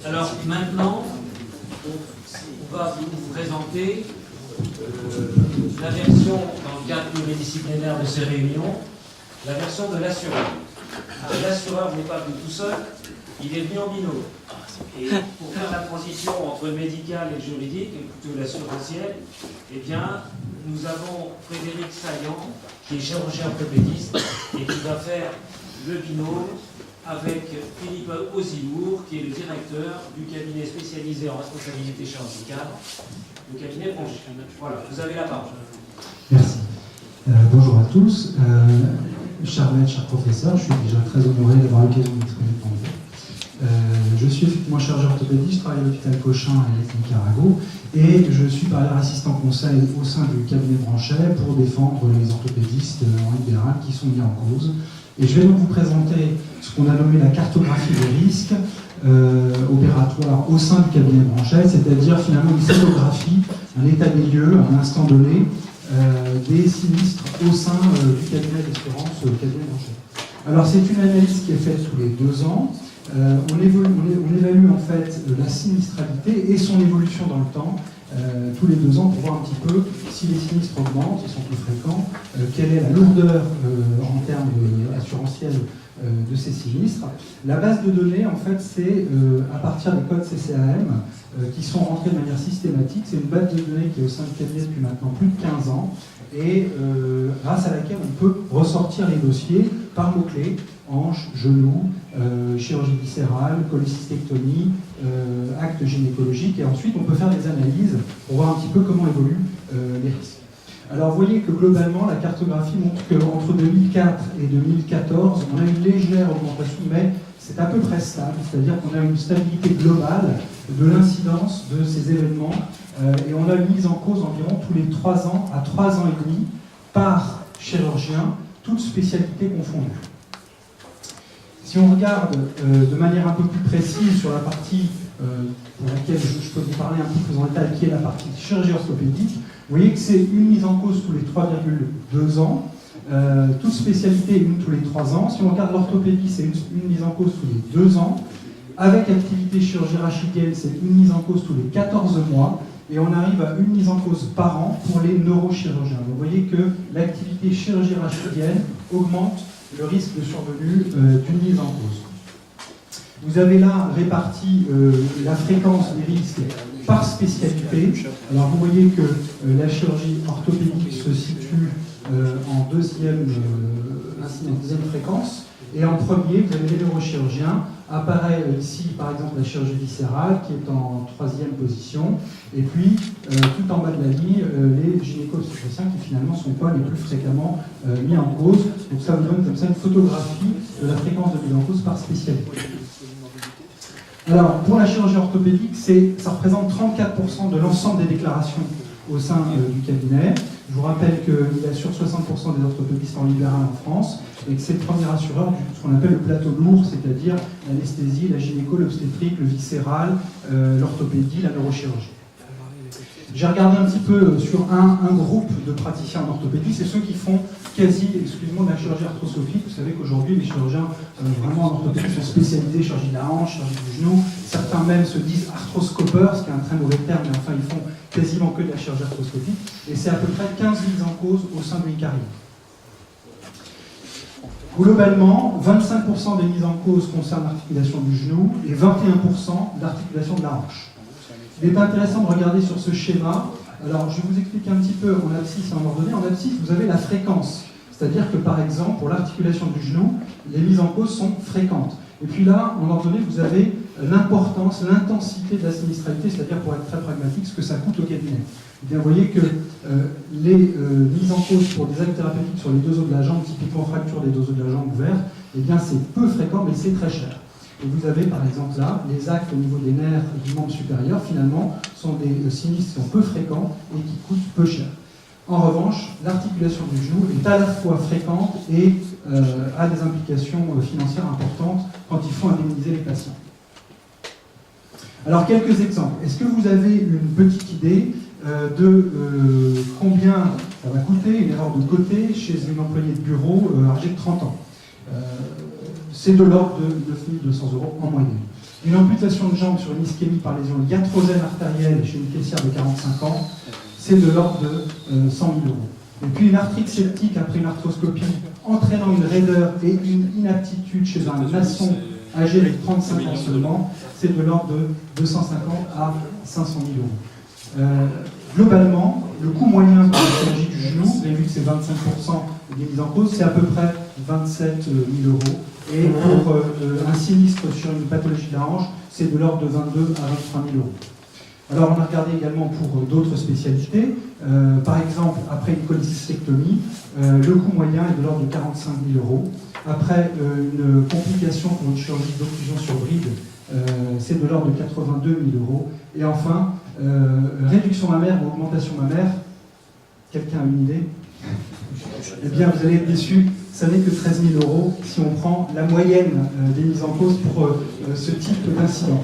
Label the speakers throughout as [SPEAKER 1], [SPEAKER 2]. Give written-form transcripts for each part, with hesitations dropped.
[SPEAKER 1] Alors maintenant, on va vous présenter la version, dans le cadre pluridisciplinaire de ces réunions, la version de l'assureur. L'assureur n'est pas venu tout seul, il est venu en binôme. Et pour faire la transition entre le médical et le juridique, et plutôt l'assurantiel, eh bien, nous avons Frédéric Saillant, qui est chirurgien orthopédiste, et qui va faire le binôme avec Philippe Ozilour, qui est le directeur du cabinet spécialisé en responsabilité chirurgicale, le cabinet Branché. Voilà, vous avez la parole.
[SPEAKER 2] Merci. Bonjour à tous. Cher maître, cher professeur, je suis déjà très honoré d'avoir l'occasion de m'exprimer devant vous. Je suis effectivement chirurgien orthopédiste, je travaille à l'hôpital Cochin et à l'École Carago, et je suis par ailleurs assistant conseil au sein du cabinet Branchet pour défendre les orthopédistes en libéral qui sont mis en cause. Et je vais donc vous présenter ce qu'on a nommé la cartographie des risques opératoires au sein du cabinet Branchet, c'est-à-dire finalement une photographie, un état des lieux, à un instant donné, des sinistres au sein du cabinet d'assurance, le cabinet Branchet. Alors c'est une analyse qui est faite tous les 2 ans. On évalue en fait la sinistralité et son évolution dans le temps tous les 2 ans pour voir un petit peu si les sinistres augmentent, ils sont plus fréquents, quelle est la lourdeur en termes assurantiels de ces sinistres. La base de données, en fait, c'est à partir des codes CCAM qui sont rentrés de manière systématique. C'est une base de données qui est au sein du cabinet depuis maintenant plus de 15 ans et grâce à laquelle on peut ressortir les dossiers par mots-clés: hanche, genou, chirurgie viscérale, cholécystectomie, acte gynécologique, et ensuite on peut faire des analyses pour voir un petit peu comment évoluent les risques. Alors vous voyez que globalement la cartographie montre qu'entre 2004 et 2014 on a une légère augmentation, mais c'est à peu près stable, c'est-à-dire qu'on a une stabilité globale de l'incidence de ces événements et on a une mise en cause environ tous les 3 ans à 3 ans et demi par chirurgien, toutes spécialités confondues. Si on regarde de manière un peu plus précise sur la partie pour laquelle je peux vous parler un peu plus en détail, qui est la partie chirurgie orthopédique, vous voyez que c'est une mise en cause tous les 3,2 ans, toute spécialité une tous les 3 ans. Si on regarde l'orthopédie, c'est une mise en cause tous les 2 ans. Avec activité chirurgie rachidienne, c'est une mise en cause tous les 14 mois. Et on arrive à une mise en cause par an pour les neurochirurgiens. Donc vous voyez que l'activité chirurgie rachidienne augmente le risque de survenue d'une mise en cause. Vous avez là réparti la fréquence des risques par spécialité. Alors vous voyez que la chirurgie orthopédique se situe en deuxième fréquence. Et en premier, vous avez les neurochirurgiens. Apparaît ici, par exemple, la chirurgie viscérale, qui est en 3e position. Et puis, tout en bas de la ligne, les gynéco-obstétriciens, qui finalement sont pas les plus fréquemment mis en cause. Donc ça vous donne comme ça une photographie de la fréquence de mise en cause par spécialité. Alors, pour la chirurgie orthopédique, ça représente 34% de l'ensemble des déclarations au sein du cabinet. Je vous rappelle qu'il assure 60% des orthopédistes en libéral en France et que c'est le premier assureur de ce qu'on appelle le plateau lourd, c'est-à-dire l'anesthésie, la gynéco, l'obstétrique, le viscéral, l'orthopédie, la neurochirurgie. J'ai regardé un petit peu sur un groupe de praticiens en orthopédie, c'est ceux qui font quasi exclusivement de la chirurgie arthroscopique. Vous savez qu'aujourd'hui, les chirurgiens vraiment en orthopédie sont spécialisés, chirurgie de la hanche, chirurgie du genou. Certains même se disent arthroscopeurs, ce qui est un très mauvais terme, mais enfin ils font quasiment que de la chirurgie arthroscopique. Et c'est à peu près 15 mises en cause au sein de l'ICARI. Globalement, 25% des mises en cause concernent l'articulation du genou et 21% l'articulation de la hanche. Il est intéressant de regarder sur ce schéma. Alors, je vais vous expliquer un petit peu en abscisse et en ordonnée. En abscisse, vous avez la fréquence. C'est-à-dire que, par exemple, pour l'articulation du genou, les mises en cause sont fréquentes. Et puis là, en ordonnée, vous avez l'importance, l'intensité de la sinistralité, c'est-à-dire, pour être très pragmatique, ce que ça coûte au cabinet. Eh bien, vous voyez que les mises en cause pour des actes thérapeutiques sur les 2 os de la jambe, typiquement fracture des 2 os de la jambe ouverts, eh bien, c'est peu fréquent, mais c'est très cher. Et vous avez par exemple là, les actes au niveau des nerfs du membre supérieur, finalement, sont des sinistres qui sont peu fréquents et qui coûtent peu cher. En revanche, l'articulation du genou est à la fois fréquente et a des implications financières importantes quand il faut indemniser les patients. Alors, quelques exemples. Est-ce que vous avez une petite idée de combien ça va coûter une erreur de côté chez une employée de bureau âgée de 30 ans? C'est de l'ordre de 9 200 € en moyenne. Une amputation de jambe sur une ischémie par lésion iatrogène artérielle chez une caissière de 45 ans, c'est de l'ordre de 100 000 euros. Et puis une arthrite septique après une arthroscopie entraînant une raideur et une inaptitude chez un maçon âgé de 35 ans seulement, c'est de l'ordre de 250 à 500 000 euros. Globalement, le coût moyen pour la chirurgie du genou, vous avez vu que c'est 25% des mises en cause, c'est à peu près 27 000 euros. Et pour un sinistre sur une pathologie de la hanche, c'est de l'ordre de 22 à 23 000 euros. Alors on a regardé également pour d'autres spécialités. Par exemple, après une cholecystectomie, le coût moyen est de l'ordre de 45 000 euros. Après une complication pour une chirurgie d'occlusion sur bride, c'est de l'ordre de 82 000 euros. Et enfin, réduction mammaire ou augmentation mammaire, quelqu'un a une idée? Eh bien, vous allez être déçus, ça n'est que 13 000 euros si on prend la moyenne des mises en cause pour ce type d'incident.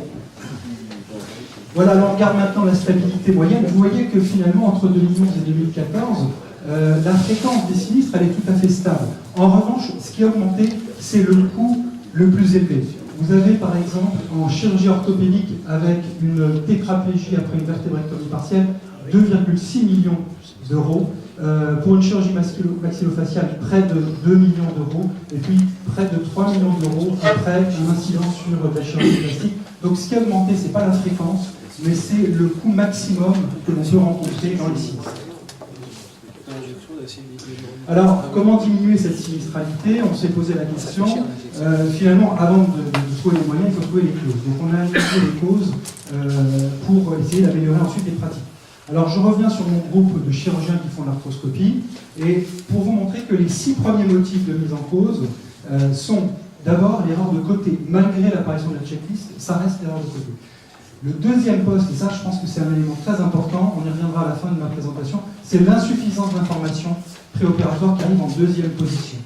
[SPEAKER 2] Voilà, alors on regarde maintenant la stabilité moyenne. Vous voyez que finalement, entre 2011 et 2014, la fréquence des sinistres, elle est tout à fait stable. En revanche, ce qui a augmenté, c'est le coût le plus élevé. Vous avez par exemple en chirurgie orthopédique avec une tétraplégie après une vertébrectomie partielle 2,6 millions d'euros. Pour une chirurgie maxillofaciale, près de 2 millions d'euros. Et puis près de 3 millions d'euros après un incident sur de la chirurgie plastique. Donc ce qui a augmenté, ce n'est pas la fréquence, mais c'est le coût maximum que l'on peut rencontrer dans les sinistres. Alors, comment diminuer cette sinistralité? On s'est posé la question. Finalement, avant de trouver les moyens, il faut trouver les causes. Donc, on a analysé les causes pour essayer d'améliorer ensuite les pratiques. Alors, je reviens sur mon groupe de chirurgiens qui font l'arthroscopie, et pour vous montrer que les 6 premiers motifs de mise en cause sont d'abord l'erreur de côté. Malgré l'apparition de la checklist, ça reste l'erreur de côté. Le deuxième poste, et ça je pense que c'est un élément très important, on y reviendra à la fin de ma présentation, c'est l'insuffisance d'information préopératoire qui arrive en deuxième position.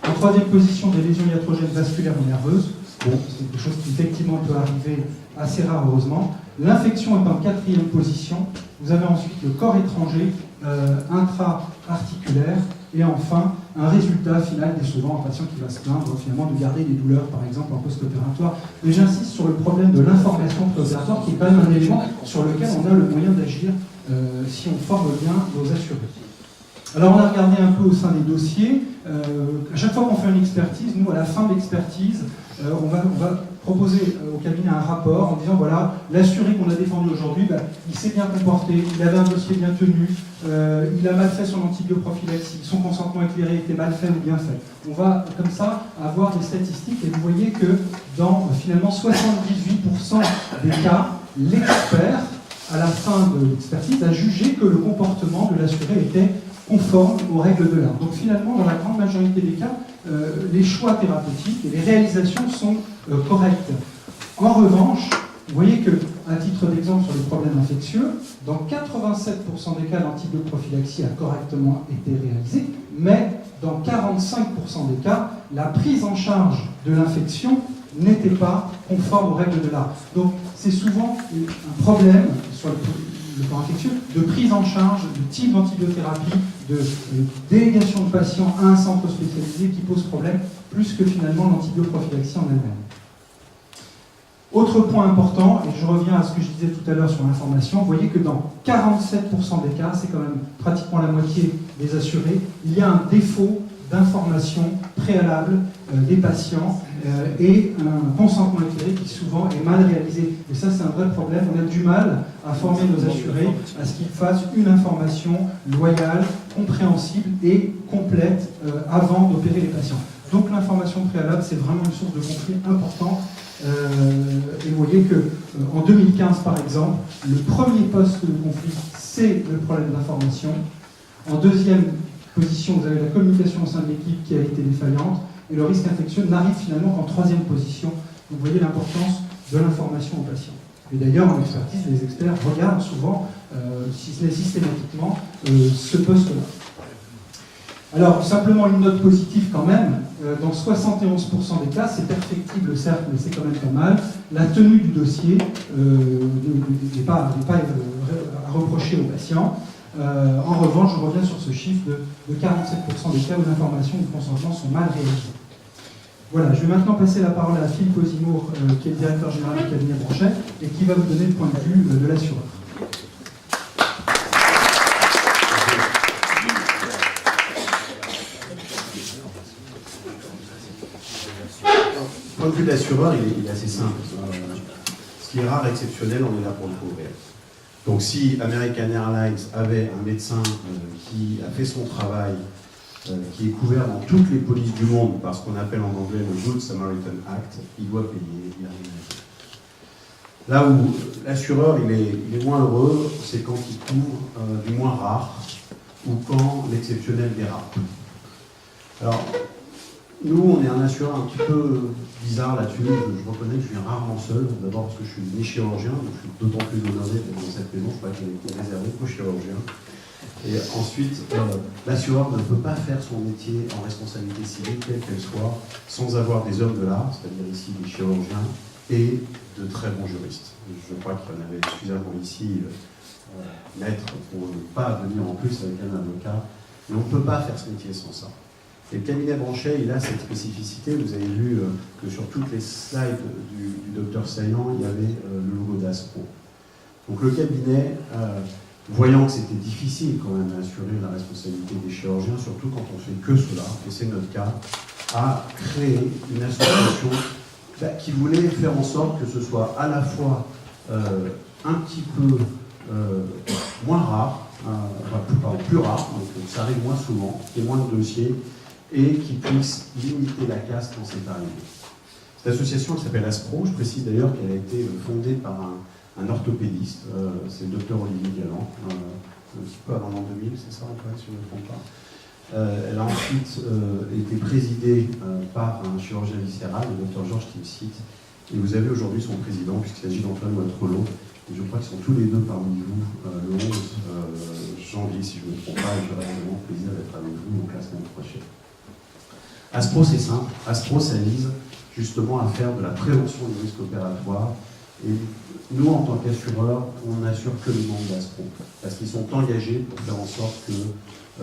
[SPEAKER 2] En troisième position, des lésions iatrogènes vasculaires ou nerveuses. Bon, c'est quelque chose qui effectivement peut arriver assez rare, heureusement. L'infection est en quatrième position. Vous avez ensuite le corps étranger, intra-articulaire, et enfin, un résultat final décevant, un patient qui va se plaindre finalement de garder des douleurs, par exemple, en post-opératoire. Mais j'insiste sur le problème de l'information préopératoire, qui est quand même un élément sur lequel on a le moyen d'agir si on forme bien nos assurés. Alors on a regardé un peu au sein des dossiers. À chaque fois qu'on fait une expertise, nous, à la fin de l'expertise, on va proposer au cabinet un rapport en disant voilà, l'assuré qu'on a défendu aujourd'hui, il s'est bien comporté, il avait un dossier bien tenu, il a mal fait son antibioprophylaxie, son consentement éclairé était mal fait ou bien fait. On va comme ça avoir des statistiques et vous voyez que dans finalement 78% des cas, l'expert, à la fin de l'expertise, a jugé que le comportement de l'assuré était conforme aux règles de l'art. Donc finalement, dans la grande majorité des cas, les choix thérapeutiques et les réalisations sont correctes. En revanche, vous voyez que, à titre d'exemple sur les problèmes infectieux, dans 87% des cas, l'antibioprophylaxie a correctement été réalisée, mais dans 45% des cas, la prise en charge de l'infection n'était pas conforme aux règles de l'art. Donc c'est souvent un problème sur le plan infectieux de prise en charge, de type d'antibiothérapie, de délégation de patients à un centre spécialisé qui pose problème, plus que finalement l'antibioprophylaxie en elle-même. Autre point important, et je reviens à ce que je disais tout à l'heure sur l'information, vous voyez que dans 47% des cas, c'est quand même pratiquement la moitié des assurés, il y a un défaut d'information préalable des patients et un consentement éclairé qui souvent est mal réalisé. Et ça, c'est un vrai problème. On a du mal à former nos assurés à ce qu'ils fassent une information loyale, compréhensible et complète avant d'opérer les patients. Donc l'information préalable, c'est vraiment une source de conflit important. Et vous voyez qu'en 2015, par exemple, le premier poste de conflit, c'est le problème d'information. En deuxième position, vous avez la communication au sein de l'équipe qui a été défaillante, et le risque infectieux n'arrive finalement qu'en troisième position. Vous voyez l'importance de l'information aux patients. Et d'ailleurs, en expertise, les experts regardent souvent, si ce n'est systématiquement, ce poste-là. Alors, simplement une note positive quand même, dans 71% des cas, c'est perfectible certes, mais c'est quand même pas mal. La tenue du dossier n'est pas à reprocher aux patients. En revanche, je reviens sur ce chiffre de 47% des cas où l'information ou le consentement sont mal réalisés. Voilà, je vais maintenant passer la parole à Philippe Ozimour, qui est le directeur général du cabinet Branchet, et qui va vous donner le point de vue de l'assureur.
[SPEAKER 3] Le point de vue de l'assureur, il est assez simple. Ce qui est rare, exceptionnel, on est là pour le couvrir. Donc si American Airlines avait un médecin qui a fait son travail, qui est couvert dans toutes les polices du monde par ce qu'on appelle en anglais le Good Samaritan Act, il doit payer, il arrive. Là où l'assureur il est moins heureux, c'est quand il couvre du moins rare ou quand l'exceptionnel dérape. Alors, nous, on est un assureur un petit peu bizarre là-dessus. Je reconnais que je viens rarement seul. D'abord parce que je suis ni chirurgien, donc je suis d'autant plus honoré d'être dans cette maison. Je crois qu'elle est réservée qu'aux chirurgiens. Et ensuite, l'assureur ne peut pas faire son métier en responsabilité civile, quelle qu'elle soit, sans avoir des hommes de l'art, c'est-à-dire ici des chirurgiens, et de très bons juristes. Je crois qu'il y en avait suffisamment ici, maîtres, pour ne pas venir en plus avec un avocat. Mais on ne peut pas faire ce métier sans ça. Et le cabinet Branchet, il a cette spécificité. Vous avez vu que sur toutes les slides du docteur Saillant, il y avait le logo d'Aspro. Donc le cabinet, voyant que c'était difficile quand même d'assurer la responsabilité des chirurgiens, surtout quand on fait que cela, et c'est notre cas, a créé une association qui voulait faire en sorte que ce soit à la fois un petit peu moins rare, plus rare, donc ça arrive moins souvent, qu'il y ait moins de dossiers, et qui puisse limiter la casse quand c'est arrivé. Cette association s'appelle Aspro, je précise d'ailleurs qu'elle a été fondée par un orthopédiste, c'est le docteur Olivier Galland, un petit peu avant l'an 2000, c'est ça Antoine, si je ne me trompe pas. Elle a ensuite été présidée par un chirurgien viscéral, le docteur Georges Timsit, et vous avez aujourd'hui son président, puisqu'il s'agit d'Antoine Watrolo, et je crois qu'ils sont tous les deux parmi vous le 11 janvier, si je ne me trompe pas, et j'aurai vraiment plaisir d'être avec vous donc la semaine prochaine. Aspro, c'est simple. Aspro, ça vise justement à faire de la prévention du risque opératoire. Et nous, en tant qu'assureurs, on n'assure que les membres d'Aspro, parce qu'ils sont engagés pour faire en sorte que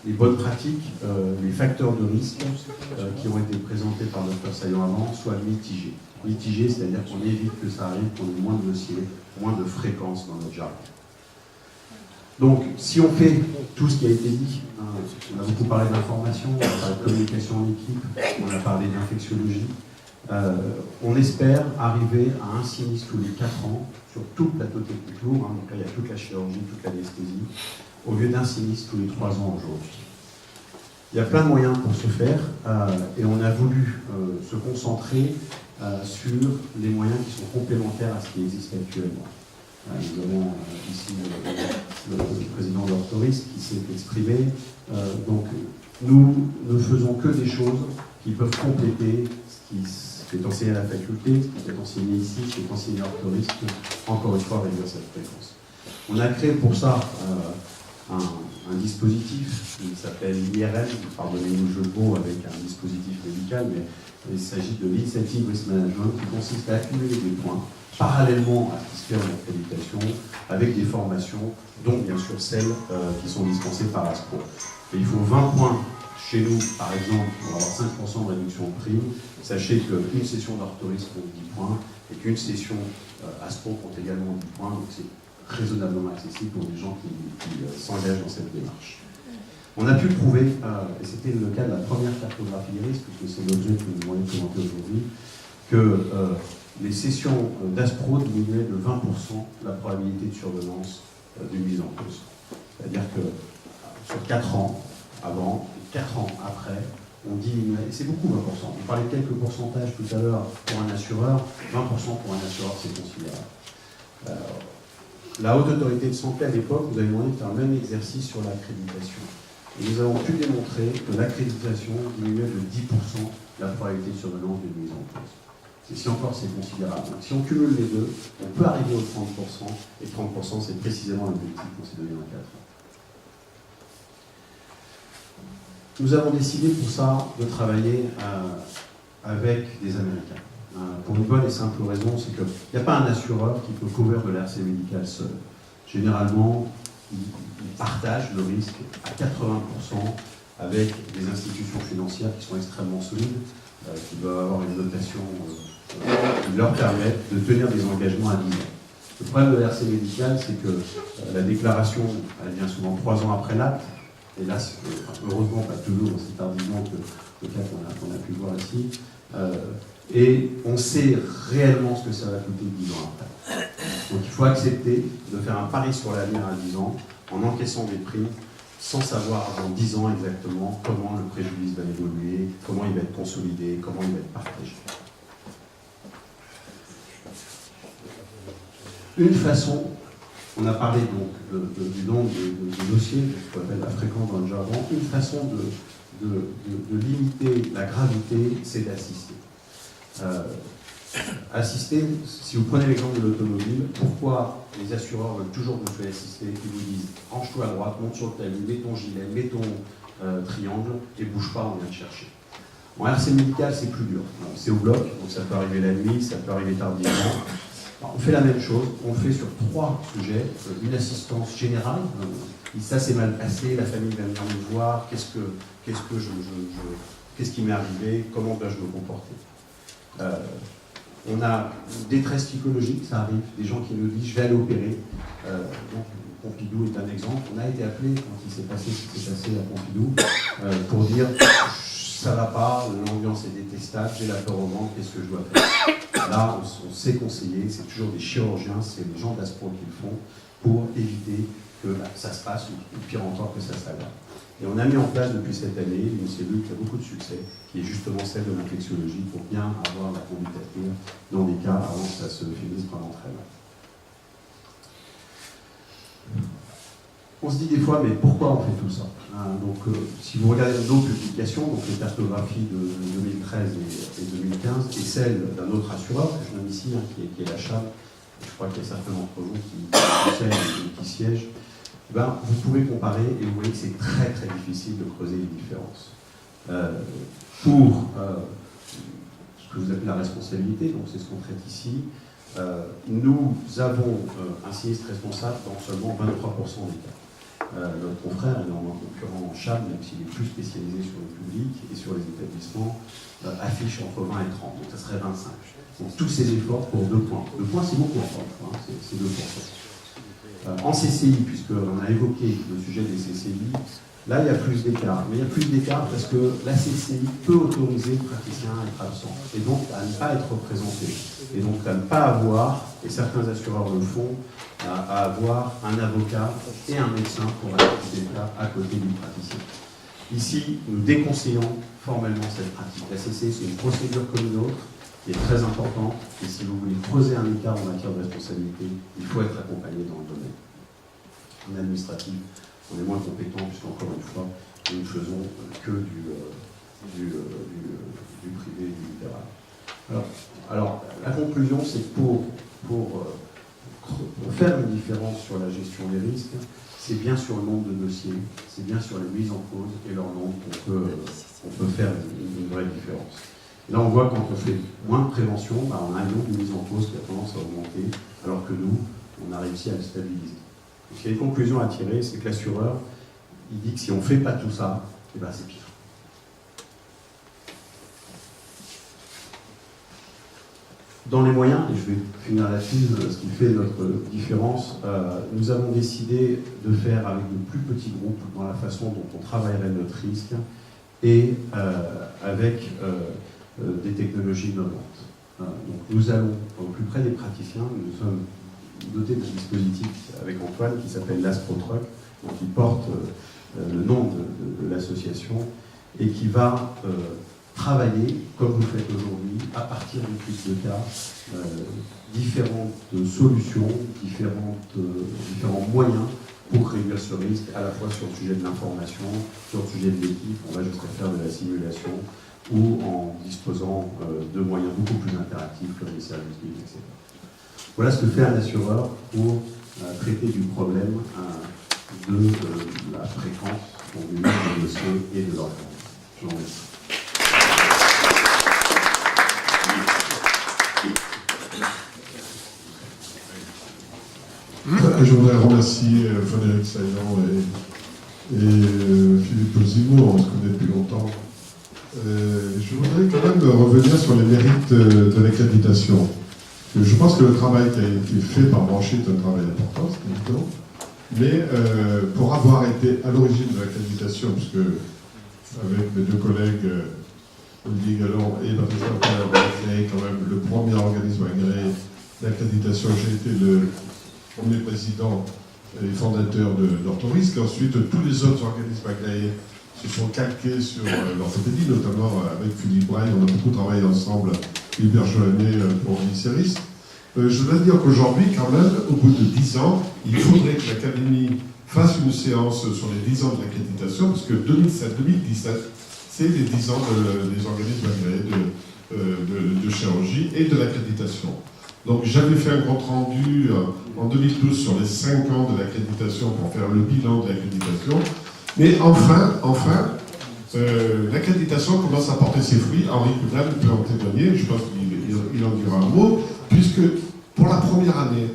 [SPEAKER 3] les bonnes pratiques, les facteurs de risque qui ont été présentés par le Dr Saillant avant soient mitigés. Mitigés, c'est-à-dire qu'on évite que ça arrive, qu'on ait moins de dossiers, moins de fréquences dans notre jargon. Donc, si on fait tout ce qui a été dit, on a beaucoup parlé d'information, on a parlé de communication en équipe, on a parlé d'infectiologie, on espère arriver à un sinistre tous les 4 ans sur tout le plateau technique lourd, donc là il y a toute la chirurgie, toute l'anesthésie, au lieu d'un sinistre tous les 3 ans aujourd'hui. Il y a plein de moyens pour ce faire, et on a voulu se concentrer sur les moyens qui sont complémentaires à ce qui existe actuellement. Nous avons ici le président de l'Orthoris qui s'est exprimé. Donc nous ne faisons que des choses qui peuvent compléter ce qui est enseigné à la faculté, ce qui est enseigné ici, ce qui est enseigné à l'Orthoris, pour encore une fois réduire cette fréquence. On a créé pour ça un dispositif qui s'appelle l'IRM, pardonnez-nous le jeu de mots avec un dispositif médical, mais il s'agit de l'Incentive Risk Management qui consiste à accumuler des points parallèlement à ce qui se fait en accréditation, avec des formations, dont bien sûr celles qui sont dispensées par Aspro. Et il faut 20 points chez nous, par exemple, pour avoir 5% de réduction de prime. Sachez qu'une session d'orthoris compte 10 points et qu'une session Aspro compte également 10 points, donc c'est raisonnablement accessible pour des gens qui s'engagent dans cette démarche. On a pu prouver, et c'était le cas de la première cartographie des risques, puisque c'est l'objet que nous allons commenter aujourd'hui, que les sessions d'Aspro diminuaient de 20% la probabilité de survenance d'une mise en cause. C'est-à-dire que sur 4 ans avant et 4 ans après, on diminuait, et c'est beaucoup 20%. On parlait de quelques pourcentages tout à l'heure pour un assureur, 20% pour un assureur c'est considérable. La Haute Autorité de Santé à l'époque nous avait demandé de faire le même exercice sur l'accréditation. Et nous avons pu démontrer que l'accréditation diminuait de 10% la probabilité de survenance d'une mise en cause. Ici encore, c'est considérable. Donc, si on cumule les deux, on peut arriver aux 30%, et 30%, c'est précisément l'objectif qu'on s'est donné en 4 ans. Nous avons décidé pour ça de travailler avec des Américains. Pour une bonne et simple raison, c'est qu'il n'y a pas un assureur qui peut couvrir de l'RC médical seul. Généralement, il partage le risque à 80% avec des institutions financières qui sont extrêmement solides. qui doivent avoir une notation qui leur permette de tenir des engagements à 10 ans. Le problème de la RC médicale, c'est que la déclaration, elle vient souvent 3 ans après l'acte, et là, heureusement, pas toujours, c'est tardivement que le cas qu'on a pu voir ici, et on sait réellement ce que ça va coûter 10 ans après. Donc il faut accepter de faire un pari sur l'avenir à 10 ans, en encaissant des primes, sans savoir dans 10 ans exactement comment le préjudice va évoluer, comment il va être consolidé, comment il va être partagé. Une façon, on a parlé donc du nombre de dossiers, ce qu'on appelle la fréquence dans le jargon, une façon de limiter la gravité, c'est d'assister. Assister, si vous prenez l'exemple de l'automobile, pourquoi les assureurs veulent toujours vous faire assister? Ils vous disent, range-toi à droite, monte sur le talus, mets ton gilet, mets ton triangle, et bouge pas, on vient te chercher. En RC médical, c'est plus dur. C'est au bloc, donc ça peut arriver la nuit, ça peut arriver tardivement. Alors, on fait la même chose, on le fait sur 3 sujets. Une assistance générale, ça s'est mal passé, la famille vient venir me voir, qu'est-ce qui m'est arrivé, comment dois-je me comporter? On a une détresse psychologique, ça arrive, des gens qui nous disent je vais aller opérer. Donc, Pompidou est un exemple. On a été appelé quand il s'est passé ce qui s'est passé à Pompidou pour dire ça va pas, l'ambiance est détestable, j'ai la peur au ventre, qu'est-ce que je dois faire? Là, on sait conseiller, c'est toujours des chirurgiens, c'est les gens d'Aspro qui le font pour éviter que ça se passe ou pire encore que ça s'aggrave. Et on a mis en place depuis cette année une cellule qui a beaucoup de succès, qui est justement celle de l'infectiologie, pour bien avoir la conduite à tenir dans des cas avant que ça se finisse vraiment très mal. On se dit des fois, mais pourquoi on fait tout ça? Si vous regardez nos publications, donc les cartographies de 2013 et 2015, et celle d'un autre assureur, que je nomme ici, qui est la CHAM, je crois qu'il y a certains d'entre vous qui siègent, vous pouvez comparer et vous voyez que c'est très très difficile de creuser les différences. Pour ce que vous appelez la responsabilité, donc c'est ce qu'on traite ici, nous avons un sinistre responsable dans seulement 23% des cas. Notre confrère, énormément concurrent en CHAM, même s'il est plus spécialisé sur le public et sur les établissements, affiche entre 20 et 30, donc ça serait 25. Donc tous ces efforts pour 2 points. 2 points, c'est beaucoup encore, c'est 2%. En CCI, puisqu'on a évoqué le sujet des CCI, là il y a plus d'écart. Mais il y a plus d'écart parce que la CCI peut autoriser le praticien à être absent, et donc à ne pas être représenté, et donc à ne pas avoir, et certains assureurs le font, à avoir un avocat et un médecin pour assister à côté du praticien. Ici, nous déconseillons formellement cette pratique. La CCI, c'est une procédure comme une autre, qui est très importante, et si vous voulez creuser un écart en matière de responsabilité, il faut être accompagné dans le domaine. En administratif, on est moins compétent, puisqu'encore une fois, nous ne faisons que du privé et du libéral. Alors, la conclusion, c'est que pour faire une différence sur la gestion des risques, c'est bien sur le nombre de dossiers, c'est bien sur les mises en cause et leur nombre qu'on peut faire une vraie différence. Et là, on voit que quand on fait moins de prévention, on a un nombre de mises en cause qui a tendance à augmenter, alors que nous, on a réussi à le stabiliser. Donc, il y a une conclusion à tirer, c'est que l'assureur, il dit que si on ne fait pas tout ça, c'est pire. Dans les moyens, et je vais finir là-dessus, ce qui fait notre différence, nous avons décidé de faire avec de plus petits groupes dans la façon dont on travaillerait notre risque et avec des technologies innovantes. Donc nous allons au plus près des praticiens, nous sommes dotés d'un dispositif avec Antoine qui s'appelle l'AsproTruck, donc qui porte le nom de l'association et qui va travailler, comme vous le faites aujourd'hui, à partir d'une prise de cas, différentes solutions, différents moyens pour réduire ce risque, à la fois sur le sujet de l'information, sur le sujet de l'équipe, on va jusqu'à faire de la simulation, ou en disposant de moyens beaucoup plus interactifs comme les services publics, etc. Voilà ce que fait un assureur pour traiter du problème de la fréquence du nombre de dossiers et de leur forme. Je vous remercie.
[SPEAKER 4] Je voudrais remercier Frédéric Saillant et Philippe Zimmo, on se connaît depuis longtemps. Je voudrais quand même revenir sur les mérites de l'accréditation. Je pense que le travail qui a été fait par Branché est un travail important, c'est évident. Mais pour avoir été à l'origine de l'accréditation, puisque avec mes deux collègues, Olivier Gallon et Patrice Leclerc, on a créé quand même le premier organisme agréé d'accréditation. J'ai été le premier président et fondateur d'Orthorisque. Ensuite, tous les autres organismes agréés se sont calqués sur l'orthopédie, notamment avec Philippe Braille. On a beaucoup travaillé ensemble, Hubert Joannet pour l'ICERIS. Je dois dire qu'aujourd'hui, quand même, au bout de 10 ans, il faudrait que l'Académie fasse une séance sur les 10 ans de l'accréditation, parce que 2007-2017, c'est les 10 ans des organismes agréés de chirurgie et de l'accréditation. Donc j'avais fait un compte rendu en 2012 sur les 5 ans de l'accréditation pour faire le bilan de l'accréditation. Mais enfin, l'accréditation commence à porter ses fruits. Henri Coudal peut en témoigner, je pense qu'il en dira un mot, puisque pour la première année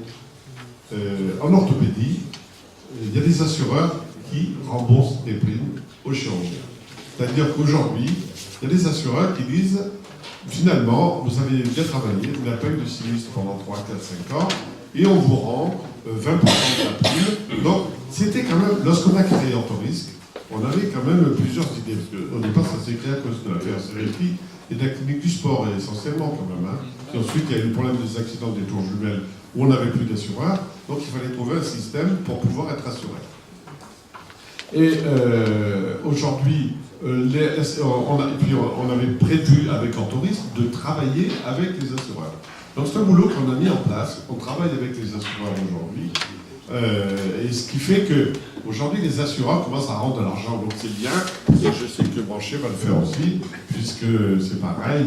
[SPEAKER 4] en orthopédie, il y a des assureurs qui remboursent des primes aux chirurgiens. C'est-à-dire qu'aujourd'hui, il y a des assureurs qui disent finalement, vous avez bien travaillé, vous n'avez pas eu de sinistre pendant 3, 4, 5 ans, et on vous rend 20% de la prime. Donc, c'était quand même, lorsqu'on a créé Orthorisque, on avait quand même plusieurs idées, parce qu'au départ, ça s'est créé à cause de la PRCRFI et de la clinique du sport, essentiellement quand même. Puis ensuite, il y a eu le problème des accidents des tours jumelles, où on n'avait plus d'assureurs, donc il fallait trouver un système pour pouvoir être assuré. Et aujourd'hui, on avait prévu avec Orthorisque de travailler avec les assureurs. Donc c'est un boulot qu'on a mis en place, on travaille avec les assureurs aujourd'hui, et ce qui fait qu'aujourd'hui les assureurs commencent à rendre de l'argent, donc c'est bien, et je sais que Branché va le faire aussi, puisque c'est pareil,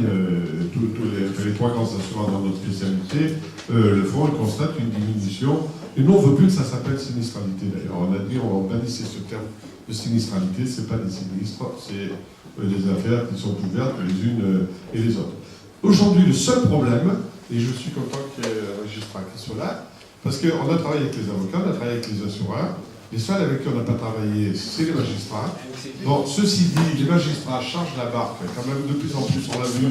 [SPEAKER 4] tous les 3 grands assureurs dans notre spécialité le font, ils constatent une diminution, et nous on ne veut plus que ça s'appelle sinistralité d'ailleurs, on a dit, on va bannissait ce terme de sinistralité, ce n'est pas des sinistres, c'est des affaires qui sont couvertes les unes et les autres. Aujourd'hui, le seul problème, et je suis content qu'il y ait un magistrat qui soit là, parce qu'on a travaillé avec les avocats, on a travaillé avec les assureurs, les seuls avec qui on n'a pas travaillé, c'est les magistrats. Bon, ceci dit, les magistrats chargent la barque, quand même de plus en plus, on l'a vu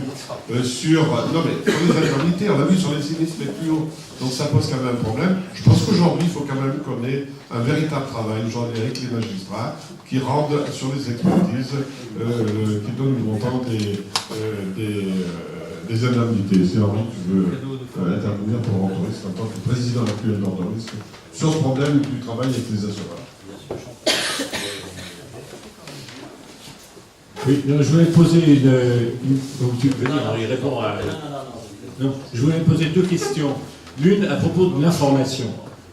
[SPEAKER 4] sur les indemnités, on l'a vu sur les sinistres les plus hauts, donc ça pose quand même un problème. Je pense qu'aujourd'hui, il faut quand même qu'on ait un véritable travail, aujourd'hui, avec les magistrats, qui rendent sur les expertises, qui donnent le montant des indemnités. C'est Henri qui veut intervenir pour Orthorisque en tant que président actuel d'Orthorisque sur ce problème du travail avec les assureurs.
[SPEAKER 5] Oui, non, je voulais poser donc tu peux venir, il répond à... Non, je voulais poser 2 questions. L'une à propos de l'information.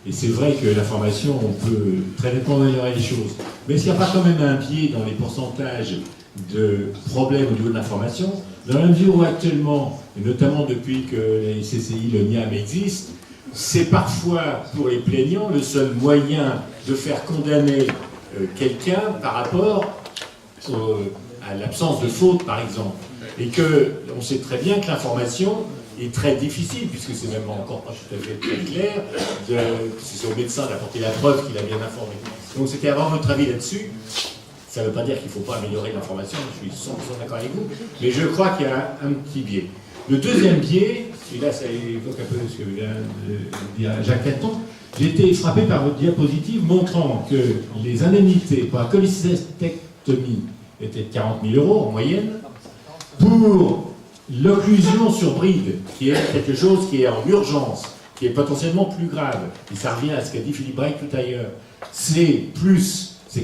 [SPEAKER 5] Et c'est vrai que l'information, on peut très nettement améliorer les choses. Mais est-ce qu'il n'y a pas quand même un biais dans les pourcentages de problèmes au niveau de l'information, dans la mesure où actuellement, et notamment depuis que les CCI, le NIAM existe, c'est parfois pour les plaignants le seul moyen de faire condamner quelqu'un par rapport à l'absence de faute, par exemple. Et qu'on sait très bien que l'information est très difficile, puisque c'est même encore pas tout à fait très clair, c'est au médecin d'apporter la preuve qu'il a bien informé. Donc c'était avoir votre avis là-dessus. Ça ne veut pas dire qu'il ne faut pas améliorer l'information, je suis 100% d'accord avec vous, mais je crois qu'il y a un petit biais. Le deuxième biais, et là ça évoque un peu ce que vient de dire Jacques Caton, j'ai été frappé par votre diapositive montrant que les indemnités pour la cholécystectomie étaient de 40 000 € en moyenne, pour l'occlusion sur bride, qui est quelque chose qui est en urgence, qui est potentiellement plus grave, et ça revient à ce qu'a dit Philippe Braille tout à l'heure, c'est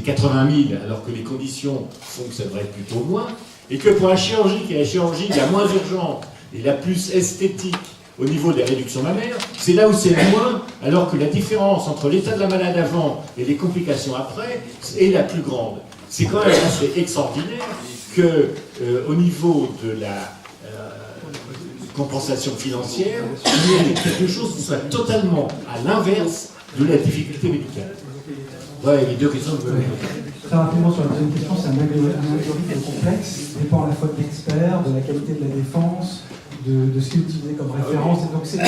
[SPEAKER 5] 80 000, alors que les conditions font que ça devrait être plutôt moins, et que pour la chirurgie, qui est la chirurgie la moins urgente et la plus esthétique au niveau des réductions mammaires, c'est là où c'est le moins, alors que la différence entre l'état de la malade avant et les complications après est la plus grande. C'est quand même assez extraordinaire que, au niveau de la compensation financière, il y ait quelque chose qui soit totalement à l'inverse de la difficulté médicale. Ouais, les 2 questions que vous avez.
[SPEAKER 2] Très rapidement sur la deuxième question, c'est un algorithme complexe, dépend à la fois de l'expert, de la qualité de la défense, de ce qui est utilisé comme référence. Et donc c'est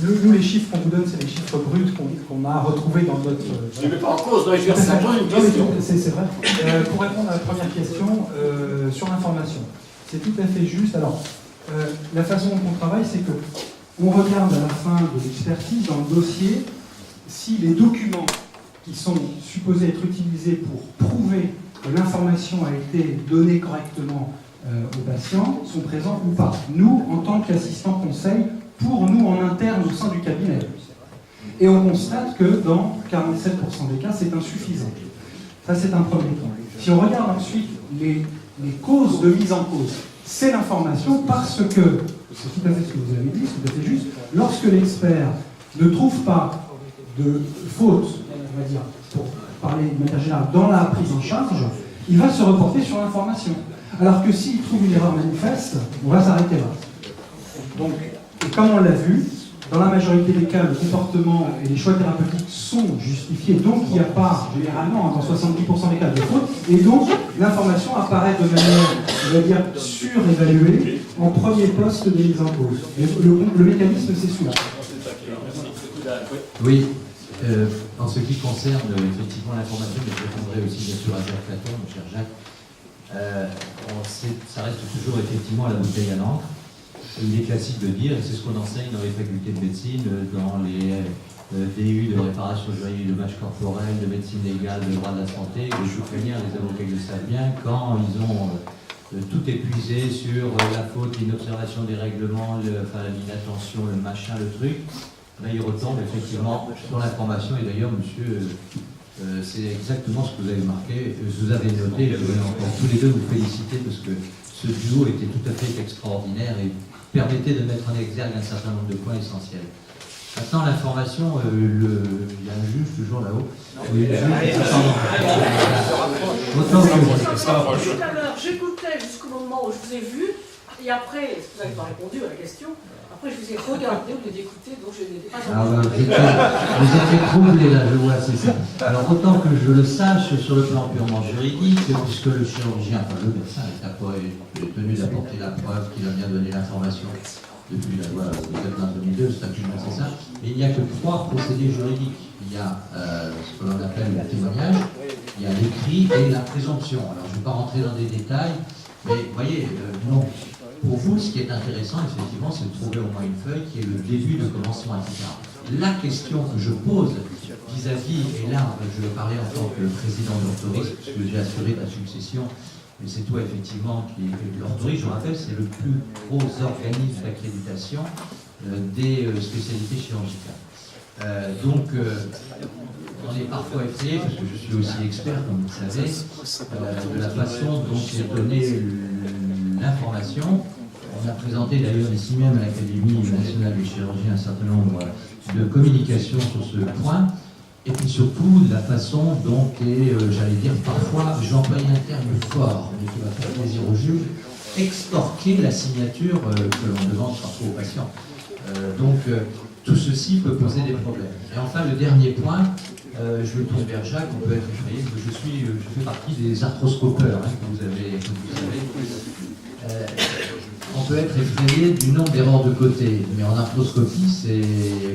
[SPEAKER 2] nous, les chiffres qu'on vous donne, c'est les chiffres bruts qu'on a retrouvés dans notre...
[SPEAKER 5] Je ne mets pas en cause, je vais simplement une question.
[SPEAKER 2] C'est vrai. Pour répondre à la première question, sur l'information, c'est tout à fait juste. Alors, la façon dont on travaille, c'est que on regarde à la fin de l'expertise, dans le dossier, si les documents qui sont supposés être utilisés pour prouver que l'information a été donnée correctement aux patients sont présents ou pas. Nous, en tant qu'assistants conseil, pour nous en interne au sein du cabinet. Et on constate que dans 47% des cas, c'est insuffisant. Ça, c'est un premier point. Si on regarde ensuite les causes de mise en cause, c'est l'information parce que, c'est tout à fait ce que vous avez dit, c'est tout à fait juste, lorsque l'expert ne trouve pas de faute, on va dire, pour parler de manière générale, dans la prise en charge, il va se reporter sur l'information. Alors que s'il trouve une erreur manifeste, on va s'arrêter là. Donc, et comme on l'a vu, dans la majorité des cas, le comportement et les choix thérapeutiques sont justifiés, donc il n'y a pas, généralement, dans 70% des cas, de faute, et donc l'information apparaît de manière, on va dire, surévaluée en premier poste des mises en cause. Le mécanisme, c'est celui-là.
[SPEAKER 6] Oui, en ce qui concerne effectivement l'information, mais je répondrai aussi bien sûr à Jacques Platon, mon cher Jacques, ça reste toujours effectivement la bouteille à l'encre. Il est classique de dire, et c'est ce qu'on enseigne dans les facultés de médecine, dans les DU de réparation juridique, de dommages corporels, de médecine légale, de droit de la santé, les choucanières, les avocats le savent bien, quand ils ont tout épuisé sur la faute, l'inobservation des règlements, l'inattention, le machin, le truc, là ils retombent effectivement sur l'information, et d'ailleurs monsieur, c'est exactement ce que vous avez marqué, vous avez noté, je voulais encore tous les deux vous féliciter parce que ce duo était tout à fait extraordinaire et permettait de mettre en exergue un certain nombre de points essentiels. Maintenant, l'information, il y a un juge toujours là-haut. Oui, tout
[SPEAKER 7] à l'heure, j'écoutais jusqu'au moment où je vous ai vu, et après, vous n'avez pas répondu à la question, après je vous ai regardé au lieu d'écouter, donc je n'étais pas
[SPEAKER 6] vous étiez troublé là, je vois, c'est ça. Alors autant que je le sache sur le plan purement juridique, puisque le chirurgien, enfin le médecin est tenu d'apporter la preuve qu'il a bien donné l'information depuis la loi de 2002, c'est ça. Et il n'y a que 3 procédés juridiques. Il y a ce que l'on appelle le témoignage, il y a l'écrit et la présomption. Alors je ne vais pas rentrer dans des détails, mais vous voyez, non. Pour vous, ce qui est intéressant, effectivement, c'est de trouver au moins une feuille qui est le début de commencement, etc. La question que je pose vis-à-vis, et là, je vais parler en tant que président de l'Orthoris, puisque j'ai assuré la succession, et c'est toi, effectivement, qui est l'Orthoris, je rappelle, c'est le plus gros organisme d'accréditation des spécialités chirurgicales. Donc, on est parfois effrayé, parce que je suis aussi expert, comme vous le savez, de la façon dont est donnée l'information. On a présenté d'ailleurs ici même à l'Académie nationale des chirurgiens un certain nombre de communications sur ce point, et puis surtout la façon dont est, j'allais dire parfois, j'emploie un terme fort, mais qui va faire plaisir au juge, extorquer la signature que l'on demande parfois aux patients. Donc tout ceci peut poser des problèmes. Et enfin le dernier point, je me tourne vers Jacques, on peut être effrayé, je fais partie des arthroscopeurs que vous avez. On peut être effrayé du nombre d'erreurs de côté, mais en arthroscopie,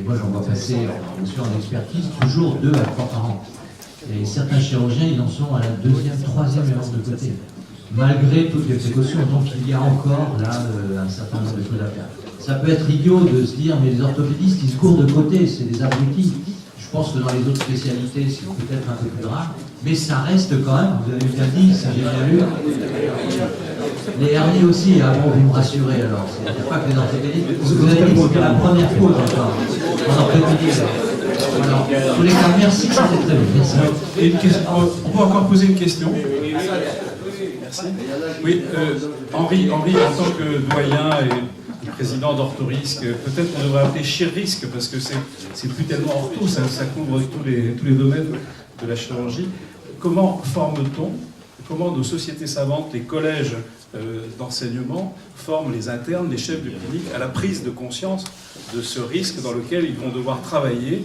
[SPEAKER 6] moi j'en vois passer, en expertise, toujours 2 à 3 par an. Et certains chirurgiens, ils en sont à la 2e, 3e erreur de côté, malgré toutes les précautions. Donc il y a encore là un certain nombre de choses à faire. Ça peut être idiot de se dire, mais les orthopédistes, ils se courent de côté, c'est des abrutis. Je pense que dans les autres spécialités, c'est peut-être un peu plus grave, mais ça reste quand même, vous avez bien dit, si j'ai bien lu, les hernies aussi, bon, vous me rassurez alors, c'est pas que les orthopédistes, vous avez dit que c'était la première fois encore, en orthopédie. Alors, tous les cas, merci, c'était très bien, merci.
[SPEAKER 8] On peut encore poser une question? Merci. Oui, Henri, en tant que doyen et président d'Orthorisque, peut-être qu'on devrait appeler Chirrisque, parce que c'est plus tellement ortho, ça couvre tous les domaines de la chirurgie. Comment forme-t-on, comment nos sociétés savantes, les collèges d'enseignement forment les internes, les chefs de clinique à la prise de conscience de ce risque dans lequel ils vont devoir travailler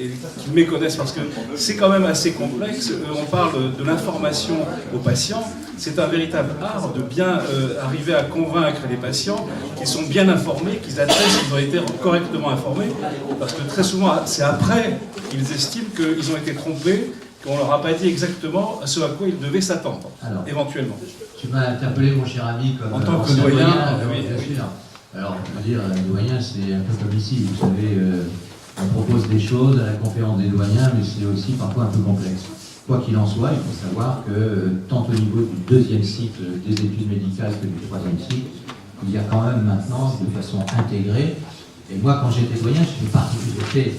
[SPEAKER 8] et qui méconnaissent, parce que c'est quand même assez complexe. On parle de l'information aux patients. C'est un véritable art de bien arriver à convaincre les patients qu'ils sont bien informés, qu'ils attestent qu'ils ont été correctement informés, parce que très souvent, c'est après qu'ils estiment qu'ils ont été trompés, qu'on ne leur a pas dit exactement ce à quoi ils devaient s'attendre, éventuellement.
[SPEAKER 6] Tu m'as interpellé, mon cher ami, comme
[SPEAKER 8] en tant que
[SPEAKER 6] ancien
[SPEAKER 8] doyen.
[SPEAKER 6] oui, bien sûr. Alors, on va dire, doyen, c'est un peu comme ici, vous savez, on propose des choses à la conférence des doyens, mais c'est aussi parfois un peu complexe. Quoi qu'il en soit, il faut savoir que tant au niveau du deuxième cycle des études médicales que du troisième cycle, il y a quand même maintenant, de façon intégrée, et moi quand j'étais doyen, j'ai fait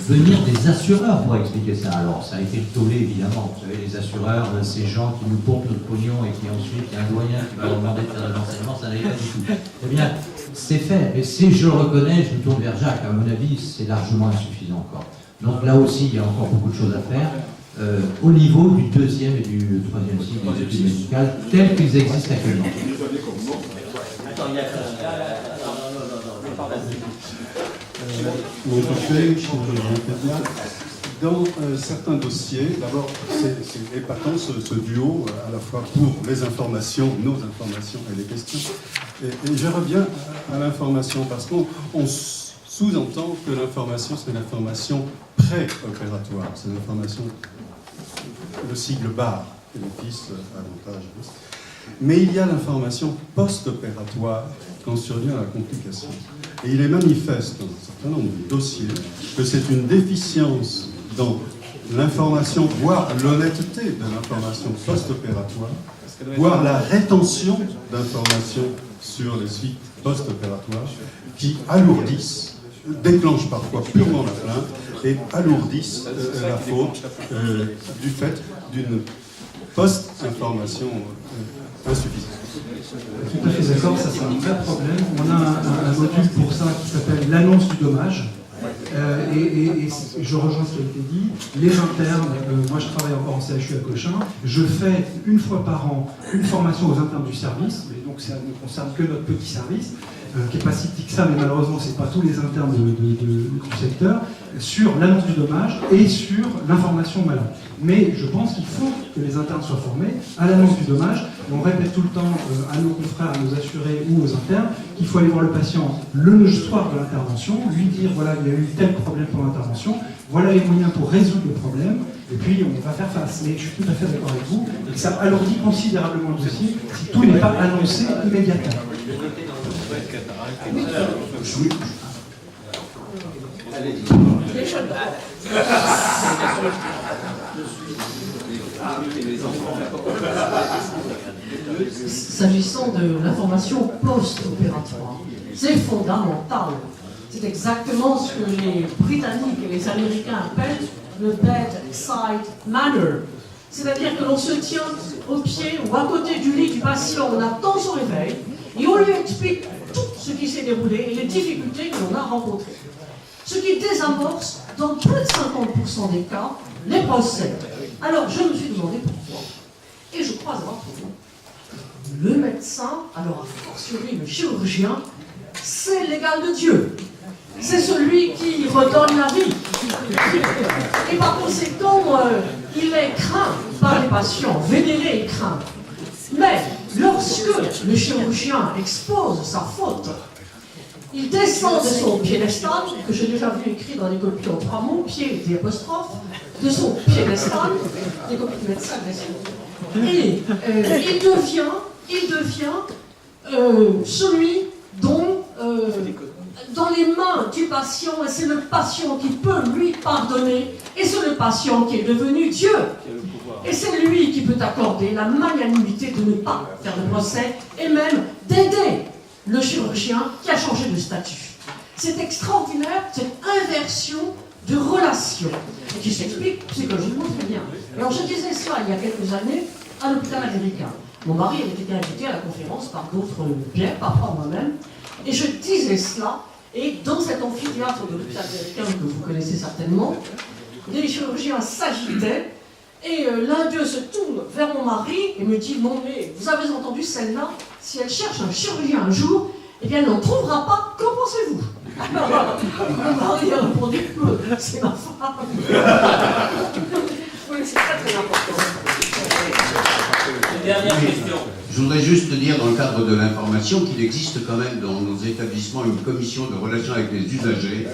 [SPEAKER 6] venir des assureurs pour expliquer ça. Alors ça a été le tollé évidemment, vous savez, les assureurs, ces gens qui nous pompent notre pognon et qui ensuite, il y a un doyen qui va leur demander de faire de l'enseignement, ça n'allait pas du tout. Eh bien, c'est fait, et si je le reconnais, je me tourne vers Jacques, à mon avis, c'est largement insuffisant encore. Donc là aussi, il y a encore beaucoup de choses à faire. Au niveau du deuxième et du troisième cycle des études médicales, tels qu'ils existent actuellement.
[SPEAKER 9] Dans certains dossiers, d'abord, c'est épatant ce duo, à la fois pour les informations, nos informations et les questions. Et je reviens à l'information, parce qu'on sous-entend que l'information, c'est l'information pré-opératoire, c'est l'information, le sigle BAR, et le fils avantage. Mais il y a l'information post-opératoire quand survient la complication. Et il est manifeste dans un certain nombre de dossiers que c'est une déficience dans l'information, voire l'honnêteté de l'information post-opératoire, voire la rétention d'informations sur les suites post-opératoires qui alourdissent, déclenchent parfois purement la plainte et alourdissent la faute du fait d'une post-information insuffisante.
[SPEAKER 2] Tout à fait d'accord, ça c'est un vrai problème. On a un module pour ça qui s'appelle l'annonce du dommage. Et je rejoins ce qui a été dit. Les internes, moi je travaille encore en CHU à Cochin, je fais une fois par an une formation aux internes du service, et donc ça ne concerne que notre petit service, qui n'est pas si petit que ça, mais malheureusement ce n'est pas tous les internes du secteur, sur l'annonce du dommage et sur l'information malade. Mais je pense qu'il faut que les internes soient formés à l'annonce du dommage. On répète tout le temps à nos confrères, à nos assurés ou aux internes qu'il faut aller voir le patient le soir de l'intervention, lui dire voilà, il y a eu tel problème pour l'intervention, voilà les moyens pour résoudre le problème, et puis on va faire face. Mais je suis tout à fait d'accord avec vous, et que ça alourdit considérablement le dossier si tout n'est pas annoncé immédiatement.
[SPEAKER 7] S'agissant de l'information post-opératoire, c'est fondamental. C'est exactement ce que les Britanniques et les Américains appellent le bedside manner. C'est-à-dire que l'on se tient au pied ou à côté du lit du patient, on attend son réveil, et on lui explique tout ce qui s'est déroulé et les difficultés que l'on a rencontrées. Ce qui désamorce, dans plus de 50% des cas, les procès. Alors, je me suis demandé pourquoi. Et je crois avoir trouvé. Le médecin, alors a fortiori le chirurgien, c'est l'égal de Dieu. C'est celui qui redonne la vie. Et par conséquent, il est craint par les patients, vénéré et craint. Mais lorsque le chirurgien expose sa faute, il descend de son piédestal, que j'ai déjà vu écrit dans des copies en 3 mots, pied et apostrophe, de son piédestal, des copies de médecins, bien sûr. Et il devient celui dont, dans les mains du patient, et c'est le patient qui peut lui pardonner, et c'est le patient qui est devenu Dieu. Et c'est lui qui peut accorder la magnanimité de ne pas faire de procès, et même d'aider le chirurgien qui a changé de statut. C'est extraordinaire, cette inversion de relation, qui s'explique psychologiquement très bien. Alors je disais cela il y a quelques années à l'hôpital américain. Mon mari avait été invité à la conférence par d'autres pères, parfois moi-même, et je disais cela, et dans cet amphithéâtre de l'hôpital américain que vous connaissez certainement, les chirurgiens s'agitaient, et l'un d'eux se tourne vers mon mari et me dit « Non mais, vous avez entendu celle-là, si elle cherche un chirurgien un jour, eh bien, elle n'en trouvera pas. Qu'en pensez-vous? Alors, mon mari a répondu, c'est ma femme. Oui, c'est très très important.
[SPEAKER 1] Une dernière question.
[SPEAKER 10] Je voudrais juste dire, dans le cadre de l'information, qu'il existe quand même dans nos établissements une commission de relations avec les usagers,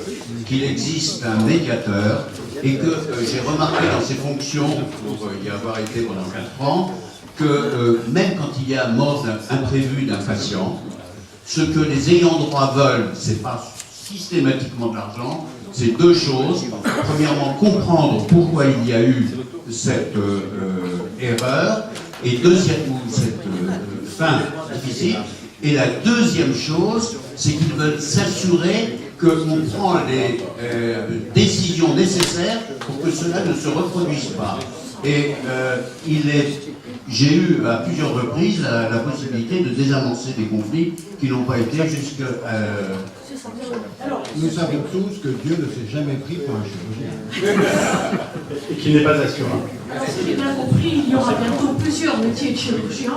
[SPEAKER 10] qu'il existe un médiateur, et que j'ai remarqué dans ses fonctions, pour y avoir été pendant 4 ans, que même quand il y a mort imprévue d'un patient, ce que les ayants droit veulent, c'est pas systématiquement de l'argent, c'est 2 choses. Premièrement, comprendre pourquoi il y a eu cette erreur, et deuxièmement, cette fin difficile. Et la deuxième chose, c'est qu'ils veulent s'assurer qu'on prend les décisions nécessaires pour que cela ne se reproduise pas. Et j'ai eu à plusieurs reprises la possibilité de désamorcer des conflits qui n'ont pas été jusqu'à...
[SPEAKER 6] Nous savons tous que Dieu ne s'est jamais pris pour un chirurgien.
[SPEAKER 3] Et qui n'est pas assurable.
[SPEAKER 7] Alors, si j'ai bien compris, il y aura bientôt plusieurs métiers de chirurgien.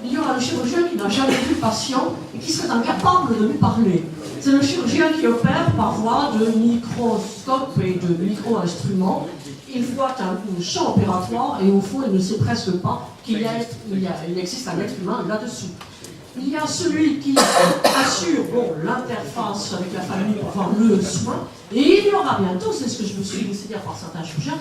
[SPEAKER 7] Il y aura le chirurgien qui n'a jamais vu le patient et qui serait incapable de lui parler. C'est le chirurgien qui opère par voie de microscope et de micro-instruments. Il voit un champ opératoire et au fond, il ne sait presque pas qu'il existe un être humain là-dessus. Il y a celui qui assure l'interface avec la famille pour avoir le soin. Et il y aura bientôt, c'est ce que je me suis laissé dire par certains chirurgiens,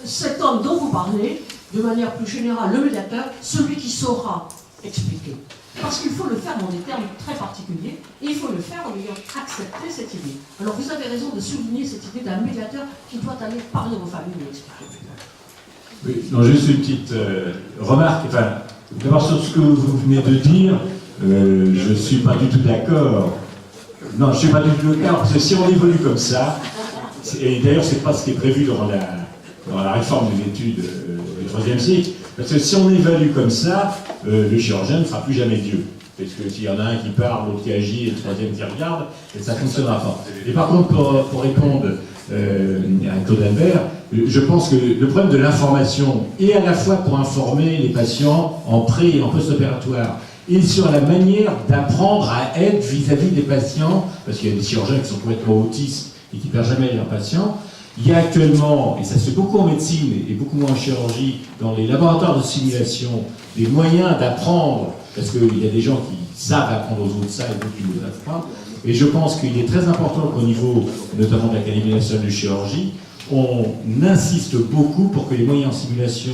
[SPEAKER 7] cet homme dont vous parlez, de manière plus générale, le médiateur, celui qui saura expliquer. Parce qu'il faut le faire dans des termes très particuliers, et il faut le faire en ayant accepté cette idée. Alors vous avez raison de souligner cette idée d'un médiateur qui doit aller parler aux familles et expliquer.
[SPEAKER 5] Oui, non, juste une petite remarque. Enfin, d'abord sur ce que vous venez de dire, je ne suis pas du tout d'accord. Non, je ne suis pas du tout d'accord, parce que si on évolue comme ça, et d'ailleurs c'est pas ce qui est prévu dans la réforme des études du IIIe siècle, parce que si on évalue comme ça, le chirurgien ne sera plus jamais Dieu. Parce que s'il y en a un qui parle, l'autre qui agit, et le troisième qui regarde, et ça ne fonctionnera pas. Et par contre, pour répondre à Claude Albert, je pense que le problème de l'information, et à la fois pour informer les patients en pré- et en post-opératoire, et sur la manière d'apprendre à être vis-à-vis des patients, parce qu'il y a des chirurgiens qui sont complètement autistes et qui ne perdent jamais leurs patients. Il y a actuellement, et ça se fait beaucoup en médecine et beaucoup moins en chirurgie, dans les laboratoires de simulation, des moyens d'apprendre, parce qu'il y a des gens qui savent apprendre aux autres ça et d'autres qui ne le savent pas. Et je pense qu'il est très important qu'au niveau, notamment de l'Académie nationale de chirurgie, on insiste beaucoup pour que les moyens en simulation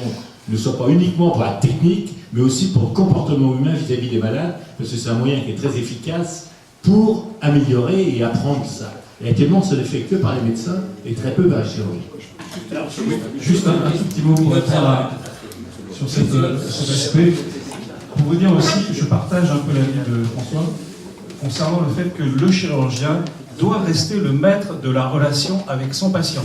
[SPEAKER 5] ne soient pas uniquement pour la technique, mais aussi pour le comportement humain vis-à-vis des malades, parce que c'est un moyen qui est très efficace pour améliorer et apprendre ça. Et actuellement, ça ne fait que par les médecins et très peu par la chirurgie.
[SPEAKER 8] Juste un tout petit mot pour répondre sur cet aspect. Pour vous dire aussi, je partage un peu l'avis de François concernant le fait que le chirurgien doit rester le maître de la relation avec son patient.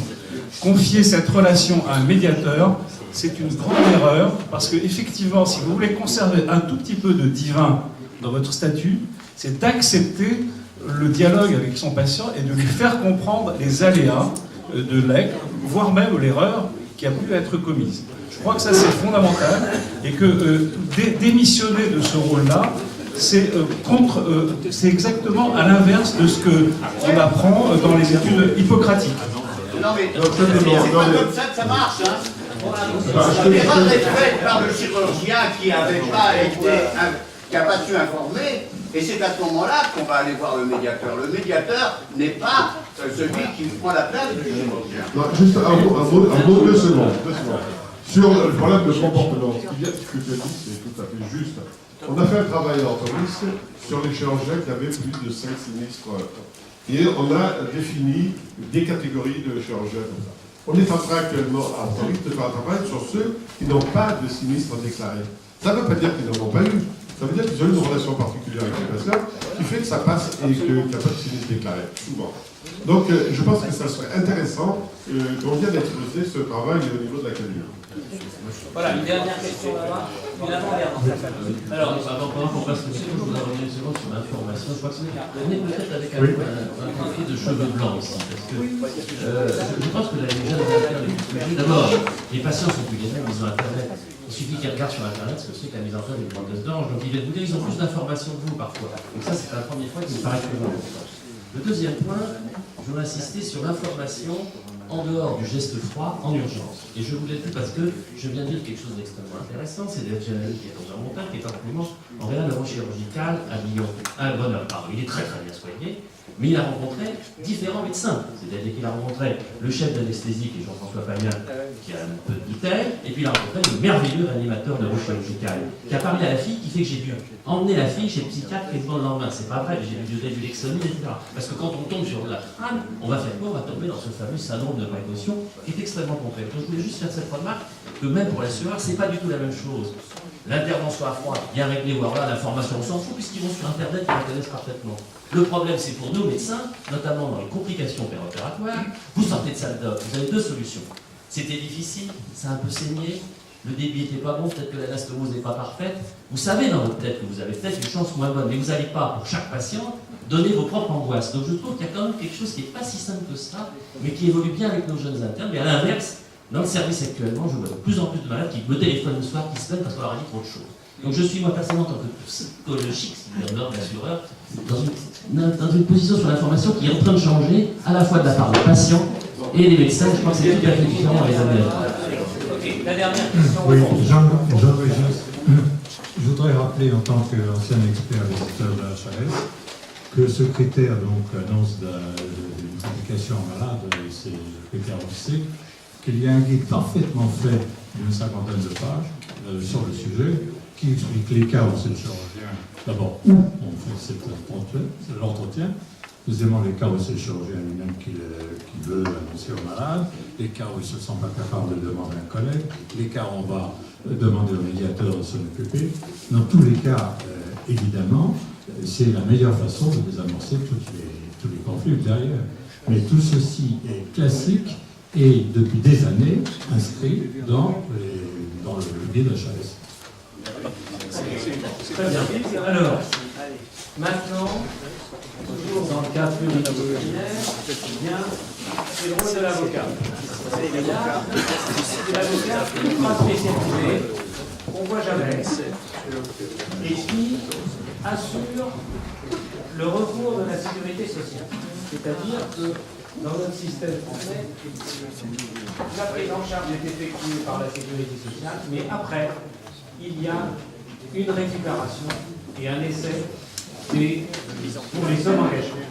[SPEAKER 8] Confier cette relation à un médiateur, c'est une grande erreur, parce que effectivement, si vous voulez conserver un tout petit peu de divin dans votre statut, c'est d'accepter le dialogue avec son patient et de lui faire comprendre les aléas de l'acte, voire même l'erreur qui a pu être commise. Je crois que ça c'est fondamental et que démissionner de ce rôle-là, c'est exactement à l'inverse de ce qu'on apprend dans les études hippocratiques.
[SPEAKER 10] Non mais c'est pas comme ça que ça marche, hein. L'erreur est faite par le chirurgien qui n'a pas su informer, et c'est à ce moment-là qu'on va aller voir le médiateur. Le médiateur n'est pas celui qui prend la place du chirurgien.
[SPEAKER 4] Non, juste un mot, 2 secondes. Sur le problème de comportement, ce que tu as dit, c'est tout à fait juste. On a fait un travail à Orthoris sur les chirurgiens qui avaient plus de 5 sinistres. Et on a défini des catégories de chirurgiens comme ça. On est en train actuellement à Orthoris de faire un travail sur ceux qui n'ont pas de sinistre déclaré. Ça ne veut pas dire qu'ils n'en ont pas eu. Ça veut dire qu'ils ont une relation particulière avec les patients qui fait que ça passe et qu'il n'y a pas de sinistre déclaré, souvent. Donc je pense que ça serait intéressant qu'on vienne exposer ce travail au niveau de l'académie.
[SPEAKER 1] Voilà, une dernière question là-bas. Une avant-dernière. Alors,
[SPEAKER 11] pour passer je voudrais revenir une seconde sur l'information. Je crois que on est peut-être avec un conflit de cheveux blancs ici. Parce que je pense que les jeunes acteurs les plus âgés, d'abord, les patients sont plus les mêmes, ils ont Internet. Ils Il suffit qu'ils regardent sur Internet ce que c'est que la mise en place des droits d'ange. Donc ils viennent vous dire ils ont plus d'informations que vous parfois. Donc ça, c'est la première fois qui me paraît très important. Le deuxième point, je veux insister sur l'information en dehors du geste froid en urgence. Et je vous l'ai dit parce que je viens de dire quelque chose d'extrêmement intéressant, c'est d'être Janani qui est dans un montagne, qui est en complément en réa neurochirurgical à Lyon, à Bonheur, pardon. Il est très très bien soigné, mais il a rencontré différents médecins. C'est-à-dire qu'il a rencontré le chef d'anesthésie, qui est Jean-François Pagnat, qui a un peu de bouteille, et puis il a rencontré le merveilleux réanimateur neurochirurgical, qui a parlé à la fille, qui fait que j'ai dû emmener la fille chez le psychiatre quasiment le lendemain. C'est pas vrai, j'ai dû donner du Lexomil, etc. Parce que quand on tombe sur la crâne, on va faire quoi? On va tomber dans ce fameux syndrome de précaution qui est extrêmement complexe. Donc je voulais juste faire cette remarque que même pour l'assureur, c'est pas du tout la même chose. L'intervention à froid, bien réglée, ou alors là, l'information, on s'en fout, puisqu'ils vont sur Internet, ils la connaissent parfaitement. Le problème, c'est pour nous, médecins, notamment dans les complications péropératoires, vous sortez de salle d'op, vous avez deux solutions. C'était difficile, ça a un peu saigné, le débit n'était pas bon, peut-être que l'anastomose n'est pas parfaite. Vous savez dans votre tête que vous avez peut-être une chance moins bonne, mais vous n'allez pas, pour chaque patient, donner vos propres angoisses. Donc je trouve qu'il y a quand même quelque chose qui n'est pas si simple que ça, mais qui évolue bien avec nos jeunes internes. Mais à l'inverse, dans le service actuellement, je vois de plus en plus de malades qui me téléphonent le soir, qui se plaignent parce qu'on leur a dit trop de choses. Donc je suis moi personnellement, en tant que psychologique, si l'honneur d'assureur, dans une position sur l'information qui est en train de changer, à la fois de la part des patients et des médecins. Je crois que c'est tout à fait différent dans les années.
[SPEAKER 1] Ok, la dernière question.
[SPEAKER 12] Oui, Jean-Louis, je voudrais rappeler en tant qu'ancien expert des secteurs de la HAS que ce critère donc annonce d'une complication malade, c'est le critère OFC, qu'il y a un guide parfaitement fait d'une 50aine de pages sur le sujet qui explique les cas où c'est le chirurgien, d'abord où on fait l'entretien, deuxièmement les cas où c'est le chirurgien lui-même qui veut annoncer au malade, les cas où il ne se sent pas capable de demander à un collègue, les cas où on va demander au médiateur de s'en occuper. Dans tous les cas, évidemment, c'est la meilleure façon de désamorcer tous les conflits derrière. Mais tout ceci est classique et depuis des années inscrit dans le guide HAS.
[SPEAKER 1] Très bien. Alors, maintenant, toujours dans le cas pluridisciplinaire, c'est le rôle de l'avocat. C'est l'avocat ultra spécialisé, qu'on voit jamais, et qui assure le recours de la sécurité sociale. C'est-à-dire que dans notre système français, la prise en charge est effectuée par la sécurité sociale, mais après, il y a une récupération et un essai pour les sommes engagées.